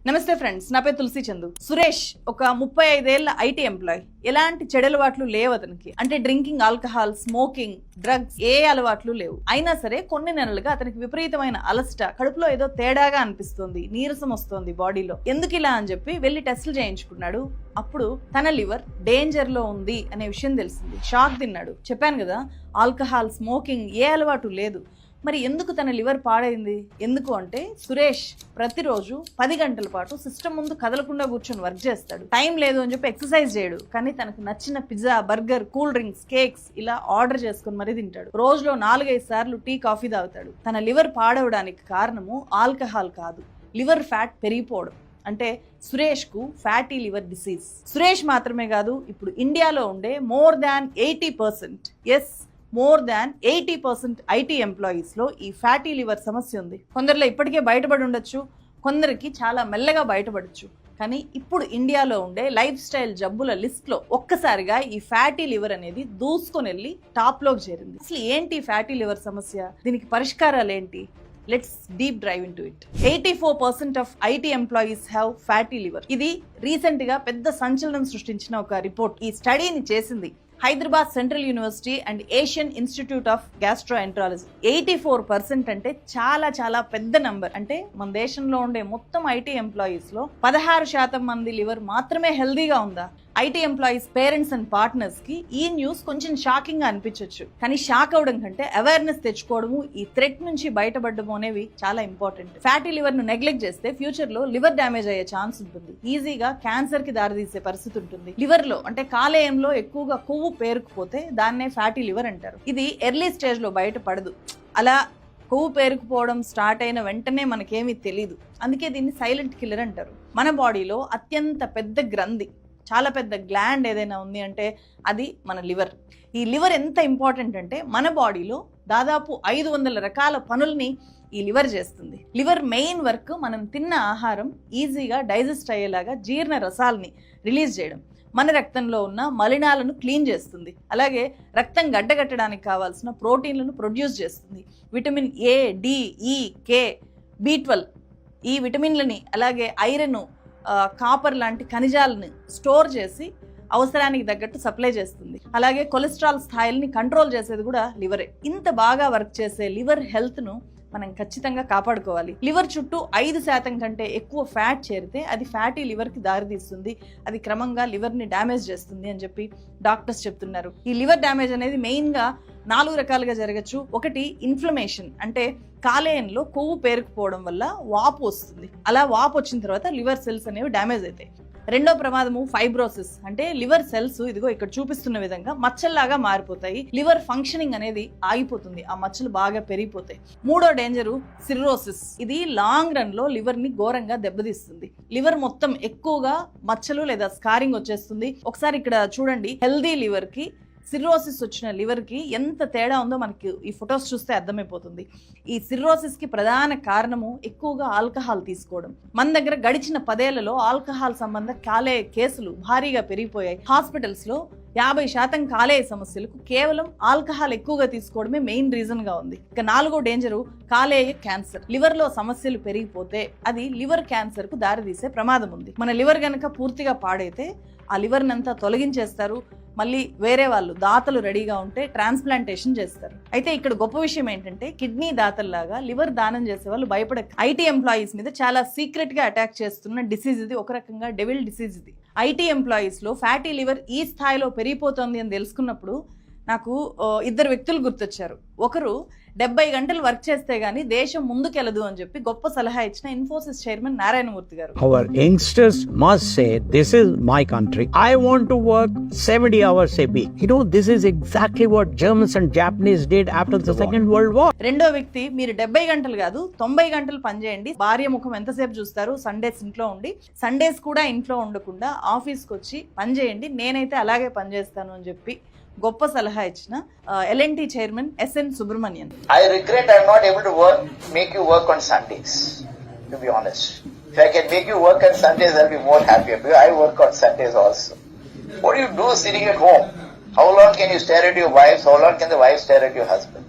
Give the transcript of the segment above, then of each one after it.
నమస్తే ఫ్రెండ్స్, నా పేరు తులసి చందు. సురేష్ ఒక 35 ఏళ్ల ఐటీ ఎంప్లాయ్. ఎలాంటి చెడు అలవాట్లు లేవు అతనికి. అంటే డ్రింకింగ్, ఆల్కహాల్, స్మోకింగ్, డ్రగ్స్ ఏ అలవాట్లు లేవు. అయినా సరే కొన్ని నెలలుగా అతనికి విపరీతమైన అలసట, కడుపులో ఏదో తేడాగా అనిపిస్తుంది, నీరసం వస్తుంది బాడీలో. ఎందుకు ఇలా అని చెప్పి వెళ్లి టెస్టులు చేయించుకున్నాడు. అప్పుడు తన లివర్ డేంజర్ లో ఉంది అనే విషయం తెలిసింది. షాక్ తిన్నాడు. చెప్పాను కదా, ఆల్కహాల్, స్మోకింగ్ ఏ అలవాటు లేదు. మరి ఎందుకు తన లివర్ పాడైంది? ఎందుకు అంటే సురేష్ ప్రతిరోజు 10 గంటల పాటు సిస్టమ్ ముందు కదలకుండా కూర్చొని వర్క్ చేస్తాడు. టైం లేదు అని చెప్పి ఎక్సర్సైజ్ చేయడు, కానీ తనకు నచ్చిన pizza, burger, cool drinks, cakes ఇలా ఆర్డర్ చేసుకుని మరీ తింటాడు. రోజులో 4-5 సార్లు టీ, కాఫీ తాగుతాడు. తన లివర్ పాడవడానికి కారణము ఆల్కహాల్ కాదు, లివర్ ఫ్యాట్ పెరిగిపోవడం. అంటే సురేష్ కు ఫ్యాటీ లివర్ డిసీజ్. సురేష్ మాత్రమే కాదు, ఇప్పుడు ఇండియాలో ఉండే more than 80% ఐటీ ఎంప్లాయీస్ లో ఈ ఫ్యాటీ లివర్ సమస్య ఉంది. కొందరిలో ఇప్పటికే బయటపడి ఉండొచ్చు, కొందరికి చాలా మెల్లగా బయటపడచ్చు. కానీ ఇప్పుడు ఇండియాలో ఉండే లైఫ్ స్టైల్ జబ్బుల లిస్ట్ లో ఒక్కసారిగా ఈ ఫ్యాటీ లివర్ అనేది దూసుకొని వెళ్ళి టాప్ లోకి చేరింది. అసలు ఏంటి ఫ్యాటీ లివర్ సమస్య? దీనికి పరిష్కారాలు ఏంటి? Let's deep drive into it. 84% of IT employees have fatty liver. ఇది రీసెంట్ గా పెద్ద సంచలనం సృష్టించిన ఒక రిపోర్ట్. ఈ స్టడీని చేసింది Hyderabad central university and Asian institute of gastroenterology. 84% అంటే చాలా చాలా పెద్ద నంబర్. అంటే మన దేశంలో ఉండే మొత్తం ఐటీ ఎంప్లాయీస్ లో 16% మంది లివర్ మాత్రమే హెల్దీగా ఉందా? IT employees parents and partners కి ఈ న్యూస్ కొంచెం షాకింగ్ గా అనిపించవచ్చు. కానీ షాక్ అవడం కంటే అవేర్నెస్ తెచ్చుకోవడము, ఈ థ్రెట్ నుంచి బయటపడడం అనేవి చాలా ఇంపార్టెంట్. ఫ్యాటీ లివర్ ను నెగ్లెక్ట్ చేస్తే ఫ్యూచర్ లో లివర్ డ్యామేజ్ అయ్యే ఛాన్స్ ఉంటుంది. ఈజీగా క్యాన్సర్ కి దారితీసే పరిస్థితి ఉంటుంది. లివర్ లో అంటే కాలేయంలో ఎక్కువగా కొవ్వు పేరుకుపోతే దాన్నే ఫ్యాటీ లివర్ అంటారు. ఇది ఎర్లీ స్టేజ్ లో బయటపడదు. అలా కొవ్వు పేరుకుపోవడం స్టార్ట్ అయిన వెంటనే మనకేమీ తెలియదు. అందుకే దీన్ని సైలెంట్ కిల్లర్ అంటారు. మన బాడీలో అత్యంత పెద్ద గ్రంథి, చాలా పెద్ద గ్లాండ్ ఏదైనా ఉంది అంటే అది మన లివర్. ఈ లివర్ ఎంత ఇంపార్టెంట్ అంటే మన బాడీలో దాదాపు 500 రకాల పనుల్ని ఈ లివర్ చేస్తుంది. లివర్ మెయిన్ వర్క్ మనం తిన్న ఆహారం ఈజీగా డైజెస్ట్ అయ్యేలాగా జీర్ణ రసాలని రిలీజ్ చేయడం, మన రక్తంలో ఉన్న మలినాలను క్లీన్ చేస్తుంది. అలాగే రక్తం గడ్డగట్టడానికి కావాల్సిన ప్రోటీన్లను ప్రొడ్యూస్ చేస్తుంది. విటమిన్ ఏ, డి, ఈ, కే, B12 ఈ విటమిన్లని, అలాగే ఐరన్, కాపర్ లాంటి ఖనిజాలను స్టోర్ చేసి అవసరానికి తగ్గట్టు సప్లై చేస్తుంది. అలాగే కొలెస్ట్రాల్ స్థాయిల్ని కంట్రోల్ చేసేది కూడా లివరే. ఇంత బాగా వర్క్ చేసే లివర్ హెల్త్ ను మనం ఖచ్చితంగా కాపాడుకోవాలి. లివర్ చుట్టూ 5% కంటే ఎక్కువ ఫ్యాట్ చేరితే అది ఫ్యాటీ లివర్ కి దారితీస్తుంది. అది క్రమంగా లివర్ ని డ్యామేజ్ చేస్తుంది అని చెప్పి డాక్టర్స్ చెప్తున్నారు. ఈ లివర్ డ్యామేజ్ అనేది మెయిన్ గా 4 రకాలుగా జరగచ్చు. ఒకటి ఇన్ఫ్లమేషన్, అంటే కాలేయంలో కొవ్వు పేరుకుపోవడం వల్ల వాపు వస్తుంది. అలా వాపు వచ్చిన తర్వాత లివర్ సెల్స్ అనేవి డ్యామేజ్ అవుతాయి. రెండో ప్రమాదము ఫైబ్రోసిస్, అంటే లివర్ సెల్స్ ఇదిగో ఇక్కడ చూపిస్తున్న విధంగా మచ్చల్లాగా మారిపోతాయి. లివర్ ఫంక్షనింగ్ అనేది ఆగిపోతుంది, ఆ మచ్చలు బాగా పెరిగిపోతాయి. మూడో డేంజరు సిర్రోసిస్. ఇది లాంగ్ రన్ లో లివర్ ని ఘోరంగా దెబ్బతీస్తుంది. లివర్ మొత్తం ఎక్కువగా మచ్చలు లేదా స్కారింగ్ వచ్చేస్తుంది. ఒకసారి ఇక్కడ చూడండి, హెల్దీ లివర్ కి సిర్రోసిస్ వచ్చిన లివర్ కి ఎంత తేడా ఉందో మనకి ఈ ఫొటోస్ చూస్తే అర్థమైపోతుంది. ఈ సిర్రోసిస్ కి ప్రధాన కారణము ఎక్కువగా ఆల్కహాల్ తీసుకోవడం. మన దగ్గర గడిచిన 10 ఏళ్లలో ఆల్కహాల్ సంబంధ కాలేయ కేసులు భారీగా పెరిగిపోయాయి. హాస్పిటల్స్ లో 50% కాలేయ సమస్యలకు కేవలం ఆల్కహాల్ ఎక్కువగా తీసుకోవడమే మెయిన్ రీజన్ గా ఉంది. ఇక 4వ డేంజరు కాలేయ క్యాన్సర్. లివర్ లో సమస్యలు పెరిగిపోతే అది లివర్ క్యాన్సర్ కు దారితీసే ప్రమాదం ఉంది. మన లివర్ గనక పూర్తిగా పాడైతే ఆ లివర్ నంతా తొలగించేస్తారు. మళ్ళీ వేరే వాళ్ళు దాతలు రెడీగా ఉంటే ట్రాన్స్ప్లాంటేషన్ చేస్తారు. అయితే ఇక్కడ గొప్ప విషయం ఏంటంటే కిడ్నీ దాతల్లాగా లివర్ దానం చేసే వాళ్ళు భయపడే ఐటీ ఎంప్లాయీస్ మీద చాలా సీక్రెట్ గా అటాక్ చేస్తున్న డిసీజ్ ఇది. ఒక రకంగా డెవిల్ డిసీజ్ ఇది. ఐటీ ఎంప్లాయీస్ లో ఫ్యాటీ లివర్ ఈ స్థాయిలో పెరిగిపోతుంది అని తెలుసుకున్నప్పుడు నాకు 2 వ్యక్తులు గుర్తొచ్చారు. ఒకరు 70 గంటలు వర్క్ చేస్తే గానీ దేశం ముందుకెళ్ళదు అని చెప్పి గొప్ప సలహా ఇచ్చిన ఇన్ఫోసిస్ చైర్మన్ నారాయణమూర్తి గారు. Our youngsters must say, this is my country. I want to work 70 hours a week. You know, this is exactly what Germans and Japanese did after the Second World War. రెండో వ్యక్తి, మీరు 70 గంటలు కాదు 90 గంటలు పనిచేయండి. భార్య ముఖం ఎంతసేపు చూస్తారు? సండేస్ ఇంట్లో ఉండి, సండేస్ కూడా ఇంట్లో ఉండకుండా ఆఫీస్కి వచ్చి పనిచేయండి. నేనైతే అలాగే పనిచేస్తాను అని చెప్పి గొప్ప సలహా ఇచ్చిన L&T chairman SN Subrahmanyan. I regret I'm not able to make you work on Sundays, to be honest. If I can make you work on Sundays, I'll be more happier, because I work on Sundays also. What do you do sitting at home? How long can you stare at your wives? How long can the wife stare at your husband?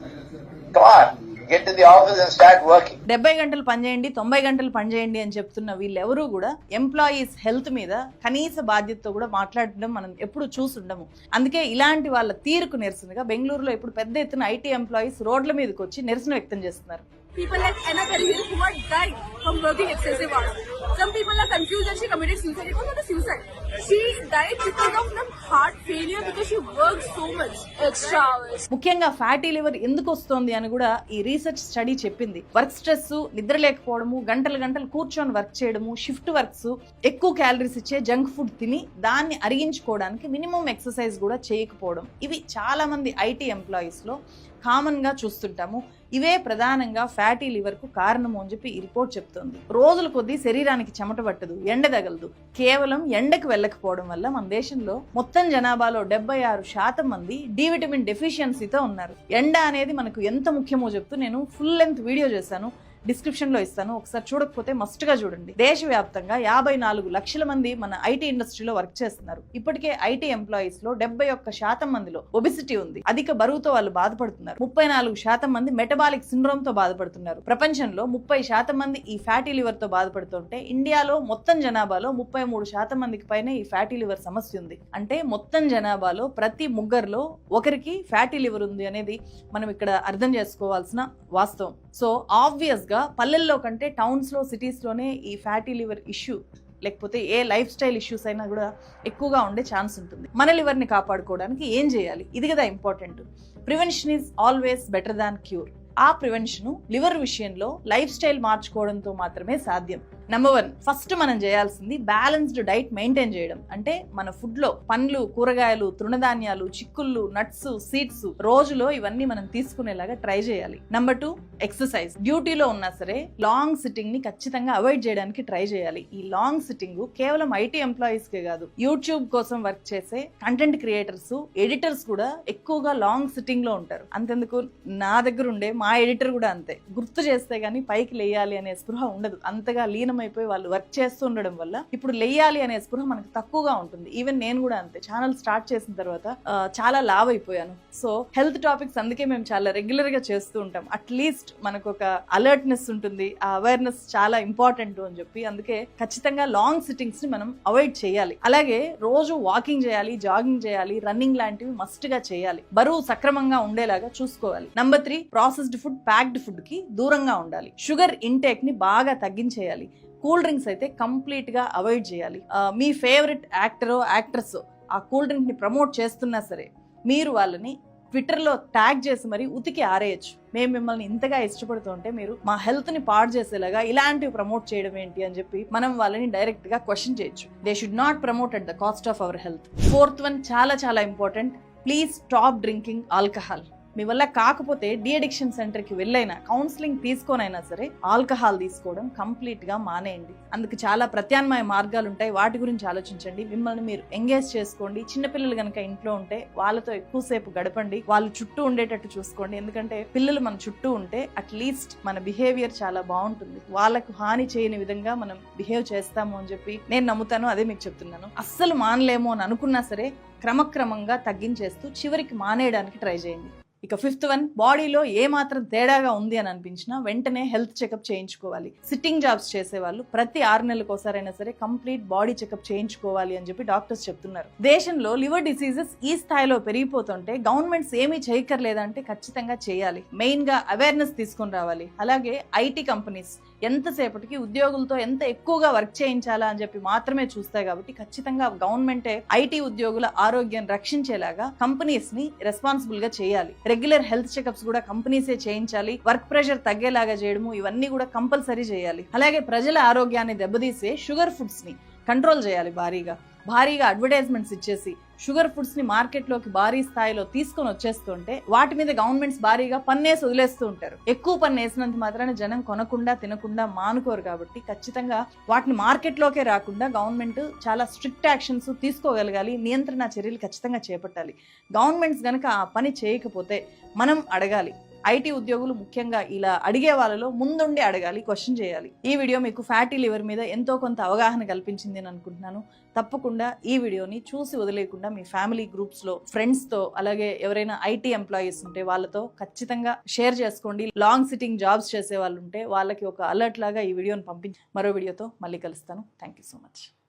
Come on, get to the office and start working. 70 గంటలు పనిచేయండి 90 గంటలు పనిచేయండి అని చెప్తున్న వీళ్ళెవరూ కూడా employees health మీద కనీస బాధ్యతతో కూడా మాట్లాడడం మనం ఎప్పుడు చూసుండము. అందుకే ఇలాంటి వాళ్ళ తీరుకు నిరసనగా బెంగళూరులో ఇప్పుడు పెద్ద ఎత్తున ఐటీ ఎంప్లాయీస్ రోడ్ల మీదకి వచ్చి నిరసన వ్యక్తం చేస్తున్నారు. People like Anna Perry who had died from working excessive hours. Some people are confused that she committed suicide. It was not a suicide. She died because of some heart failure because she worked so much extra hours. ముఖ్యంగా fatty liver ఎందుకు వస్తోంది అని కూడా ఈ research study చెప్పింది. Work stress, నిద్ర లేకపోవడము, గంటలు కూర్చొని వర్క్ చేయడము, షిఫ్ట్ వర్క్స్, ఎక్కువ క్యాలరీస్ ఇచ్చే జంక్ ఫుడ్ తిని దాన్ని అరిగించుకోవడానికి మినిమం ఎక్సర్సైజ్ కూడా చేయకపోవడం, ఇవి చాలా మంది ఐటీ ఎంప్లాయీస్ లో కామన్ గా చూస్తుంటాము. ఇవే ప్రధానంగా ఫ్యాటీ లివర్ కు కారణము అని చెప్పి ఈ రిపోర్ట్ చెప్తోంది. రోజుల కొద్దీ శరీరానికి చెమట పట్టదు, ఎండ తగలదు. కేవలం ఎండకు వెళ్ళకపోవడం వల్ల మన దేశంలో మొత్తం జనాభాలో 76% మంది డి విటమిన్ డెఫిషియన్సీతో ఉన్నారు. ఎండ అనేది మనకు ఎంత ముఖ్యమో చెప్తూ నేను ఫుల్ లెంత్ వీడియో చేశాను, డిస్క్రిప్షన్ లో ఇస్తాను, ఒకసారి చూడకపోతే మస్ట్ గా చూడండి. దేశవ్యాప్తంగా 54 లక్షల మంది మన ఐటీ ఇండస్ట్రీలో వర్క్ చేస్తున్నారు. ఇప్పటికే ఐటీ ఎంప్లాయీస్ లో 71% మందిలో ఒబిసిటీ ఉంది, అధిక బరువుతో వాళ్ళు బాధపడుతున్నారు. 34% మంది మెటబాలిక్ సిండ్రోమ్ తో బాధపడుతున్నారు. ప్రపంచంలో 30% మంది ఈ ఫ్యాటీ లివర్ తో బాధపడుతుంటే ఇండియాలో మొత్తం జనాభాలో 33% మందికి పైన ఈ ఫ్యాటీ లివర్ సమస్య ఉంది. అంటే మొత్తం జనాభాలో ప్రతి ముగ్గురులో ఒకరికి ఫ్యాటీ లివర్ ఉంది అనేది మనం ఇక్కడ అర్థం చేసుకోవాల్సిన వాస్తవం. సో ఆబ్వియస్ గా పల్లెల్లో కంటే టౌన్స్ లో, సిటీస్ లోనే ఈ ఫ్యాటీ లివర్ ఇష్యూ లేకపోతే ఏ లైఫ్ స్టైల్ ఇష్యూస్ అయినా కూడా ఎక్కువగా ఉండే ఛాన్స్ ఉంటుంది. మన లివర్ని కాపాడుకోవడానికి ఏం చేయాలి, ఇది కదా important. Prevention is always better than cure. ఆ ప్రివెన్షన్ లివర్ విషయంలో లైఫ్ స్టైల్ మార్చుకోవడంతో మాత్రమే సాధ్యం. నెంబర్ 1, ఫస్ట్ మనం చేయాల్సింది బ్యాలెన్స్డ్ డైట్ మెయింటైన్ చేయడం. అంటే మన ఫుడ్ లో పండ్లు, కూరగాయలు, తృణధాన్యాలు, చిక్కుళ్ళు, నట్స్, సీడ్స్ రోజులో ఇవన్నీ మనం తీసుకునేలాగా ట్రై చేయాలి. Number 2, exercise. డ్యూటీలో ఉన్నా సరే లాంగ్ సిట్టింగ్ ని ఖచ్చితంగా అవాయిడ్ చేయడానికి ట్రై చేయాలి. ఈ లాంగ్ సిట్టింగ్ కేవలం ఐటీ ఎంప్లాయీస్ కే కాదు, యూట్యూబ్ కోసం వర్క్ చేసే కంటెంట్ క్రియేటర్స్, ఎడిటర్స్ కూడా ఎక్కువగా లాంగ్ సిట్టింగ్ లో ఉంటారు. అంతెందుకు నా దగ్గర ఉండే మా ఎడిటర్ కూడా అంతే. గుర్తు చేస్తే గానీ పైకి లేయాలి అనే స్పృహ ఉండదు, అంతగా లీనమైపోయి వాళ్ళు వర్క్ చేస్తూ ఉండడం వల్ల ఇప్పుడు లేయాలి అనే స్పృహ మనకు తక్కువగా ఉంటుంది. ఈవెన్ నేను కూడా అంతే, ఛానల్ స్టార్ట్ చేసిన తర్వాత చాలా లావ్ అయిపోయాను. సో హెల్త్ టాపిక్స్ అందుకే మేము చాలా రెగ్యులర్ గా చేస్తూ ఉంటాం. అట్లీస్ట్ మనకు ఒక అలర్ట్నెస్ ఉంటుంది, ఆ అవేర్నెస్ చాలా ఇంపార్టెంట్ అని చెప్పి అందుకే ఖచ్చితంగా లాంగ్ సిట్టింగ్స్ ని మనం అవాయిడ్ చేయాలి. అలాగే రోజు వాకింగ్ చేయాలి, జాగింగ్ చేయాలి, రన్నింగ్ లాంటివి మస్ట్ గా చేయాలి. బరువు సక్రమంగా ఉండేలాగా చూసుకోవాలి. Number 3, processed food, packed food కి దూరంగా ఉండాలి. షుగర్ ఇంటేక్ ని బాగా తగ్గించేయాలి. కూల్ డ్రింక్స్ అయితే కంప్లీట్ గా అవాయిడ్ చేయాలి. మీ ఫేవరెట్ యాక్టరో యాక్ట్రెస్ ఆ కూల్ డ్రింక్ ని ప్రమోట్ చేస్తున్నా సరే మీరు వాళ్ళని ట్విట్టర్లో ట్యాగ్ చేసి మరి ఉతికి ఆరేయచ్చు. మేము మిమ్మల్ని ఇంతగా ఇష్టపడుతుంటే మీరు మా హెల్త్ ని పాడు చేసేలాగా ఇలాంటివి ప్రమోట్ చేయడం ఏంటి అని చెప్పి మనం వాళ్ళని డైరెక్ట్ గా క్వశ్చన్ చేయొచ్చు. They should not promote at the cost of our health. 4th one చాలా important. Please stop drinking alcohol. మీ వల్ల కాకపోతే డి అడిక్షన్ సెంటర్ కి వెళ్ళైనా, కౌన్సిలింగ్ తీసుకోనైనా సరే ఆల్కహాల్ తీసుకోవడం కంప్లీట్ గా మానేయండి. అందుకు చాలా ప్రత్యామ్నాయ మార్గాలు ఉంటాయి, వాటి గురించి ఆలోచించండి. మిమ్మల్ని మీరు ఎంగేజ్ చేసుకోండి. చిన్నపిల్లలు కనుక ఇంట్లో ఉంటే వాళ్ళతో ఎక్కువసేపు గడపండి, వాళ్ళు చుట్టూ ఉండేటట్టు చూసుకోండి. ఎందుకంటే పిల్లలు మన చుట్టూ ఉంటే అట్లీస్ట్ మన బిహేవియర్ చాలా బాగుంటుంది. వాళ్ళకు హాని చేయని విధంగా మనం బిహేవ్ చేస్తాము అని చెప్పి నేను నమ్ముతాను. అదే మీకు చెప్తున్నాను. అస్సలు మానలేమో అని అనుకున్నా సరే క్రమక్రమంగా తగ్గించేస్తూ చివరికి మానేయడానికి ట్రై చేయండి. ఇక 5th వన్, బాడీలో ఏ మాత్రం తేడాగా ఉంది అని అనిపించినా వెంటనే హెల్త్ చెకప్ చేయించుకోవాలి. సిట్టింగ్ జాబ్స్ చేసేవాళ్ళు ప్రతి 6 నెలలకు ఒకసారైనా సరే కంప్లీట్ బాడీ చెకప్ చేయించుకోవాలి అని చెప్పి డాక్టర్స్ చెప్తున్నారు. దేశంలో లివర్ డిసీజెస్ ఈ స్థాయిలో పెరిగిపోతుంటే గవర్నమెంట్స్ ఏమీ చేయక్కర్లేదంటే ఖచ్చితంగా చేయాలి. మెయిన్ గా అవేర్నెస్ తీసుకొని రావాలి. అలాగే ఐటీ కంపెనీస్ ఎంతసేపటికి ఉద్యోగులతో ఎంత ఎక్కువగా వర్క్ చేయించాలా అని చెప్పి మాత్రమే చూస్తాయి. కాబట్టి ఖచ్చితంగా గవర్నమెంటే ఐటీ ఉద్యోగుల ఆరోగ్యం రక్షించేలాగా కంపెనీస్ ని రెస్పాన్సిబుల్ గా చేయాలి. రెగ్యులర్ హెల్త్ చెకప్స్ కూడా కంపెనీసే చేయించాలి. వర్క్ ప్రెషర్ తగ్గేలాగా చేయడము ఇవన్నీ కూడా కంపల్సరీ చేయాలి. అలాగే ప్రజల ఆరోగ్యాన్ని దెబ్బతీసే షుగర్ ఫుడ్స్ ని కంట్రోల్ చేయాలి. భారీగా అడ్వర్టైజ్మెంట్స్ ఇచ్చేసి షుగర్ ఫుడ్స్ ని మార్కెట్ లోకి భారీ స్థాయిలో తీసుకొని వచ్చేస్తుంటే వాటి మీద గవర్నమెంట్స్ భారీగా పన్నేసి వదిలేస్తూ ఉంటారు. ఎక్కువ పన్ను వేసినంత మాత్రాన జనం కొనకుండా తినకుండా మానుకోరు. కాబట్టి ఖచ్చితంగా వాటిని మార్కెట్ లోకే రాకుండా గవర్నమెంట్ చాలా స్ట్రిక్ట్ యాక్షన్స్ తీసుకోగలగాలి. నియంత్రణ చర్యలు ఖచ్చితంగా చేపట్టాలి. గవర్నమెంట్స్ గనక ఆ పని చేయకపోతే మనం అడగాలి. ఐటీ ఉద్యోగులు ముఖ్యంగా ఇలా అడిగే వాళ్ళలో ముందుండి అడగాలి, క్వశ్చన్ చేయాలి. ఈ వీడియో మీకు ఫ్యాటీ లివర్ మీద ఎంతో కొంత అవగాహన కల్పించింది అని అనుకుంటున్నాను. తప్పకుండా ఈ వీడియోని చూసి వదిలేకుండా మీ ఫ్యామిలీ గ్రూప్స్లో, ఫ్రెండ్స్తో, అలాగే ఎవరైనా ఐటీ ఎంప్లాయీస్ ఉంటే వాళ్ళతో ఖచ్చితంగా షేర్ చేసుకోండి. లాంగ్ సిట్టింగ్ జాబ్స్ చేసే వాళ్ళు ఉంటే వాళ్ళకి ఒక అలర్ట్ లాగా ఈ వీడియోని పంపించి మరో వీడియోతో మళ్ళీ కలుస్తాను. Thank you so much.